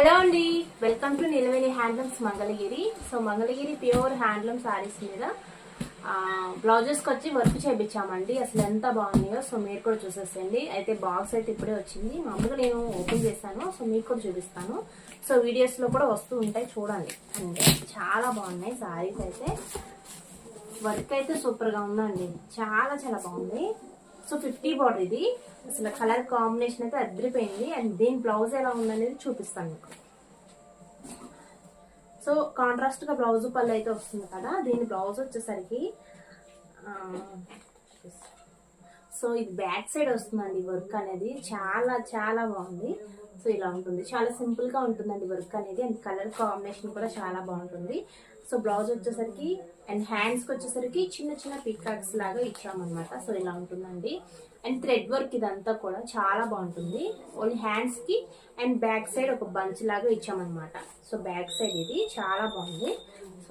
Hello అండి, welcome to Neelaveni handlooms Mangalagiri. So Mangalagiri pure handloom saris మీద బ్లౌజెస్కి వచ్చి వర్క్ చేయించామండి. అసలు ఎంత బాగున్నాయో సో మీరు కూడా చూసేసేయండి. అయితే బాక్స్ అయితే ఇప్పుడే వచ్చింది. మామూలుగా నేను ఓపెన్ చేశాను, సో మీకు కూడా చూపిస్తాను. సో వీడియోస్లో కూడా వస్తూ ఉంటాయి, చూడండి. అంటే చాలా బాగున్నాయి శారీస్ అయితే. వర్క్ అయితే సూపర్గా ఉందండి, చాలా చాలా బాగుంది. సో 50 బార్డర్ ఇది. అసలు కలర్ కాంబినేషన్ అయితే అదిరిపోయింది. అండ్ దీని బ్లౌజ్ ఎలా ఉందనేది చూపిస్తాను మీకు. సో కాంట్రాస్ట్ గా బ్లౌజ్ పళ్ళు అయితే వస్తుంది కదా. దీని బ్లౌజ్ వచ్చేసరికి సో ఇది బ్యాక్ సైడ్ వస్తుందండి. వర్క్ అనేది చాలా చాలా బాగుంది. సో ఇలా ఉంటుంది, చాలా సింపుల్ గా ఉంటుందండి వర్క్ అనేది. అండ్ కలర్ కాంబినేషన్ కూడా చాలా బాగుంటుంది. సో బ్లౌజ్ వచ్చేసరికి అండ్ హ్యాండ్స్కి వచ్చేసరికి చిన్న చిన్న పికాక్స్ లాగా ఇచ్చామన్నమాట. సో ఇలా ఉంటుందండి. అండ్ థ్రెడ్ వర్క్ ఇదంతా కూడా చాలా బాగుంటుంది. ఓన్లీ హ్యాండ్స్ కి అండ్ బ్యాక్ సైడ్ ఒక బంచ్ లాగా ఇచ్చామన్నమాట. సో బ్యాక్ సైడ్ ఇది చాలా బాగుంది. సో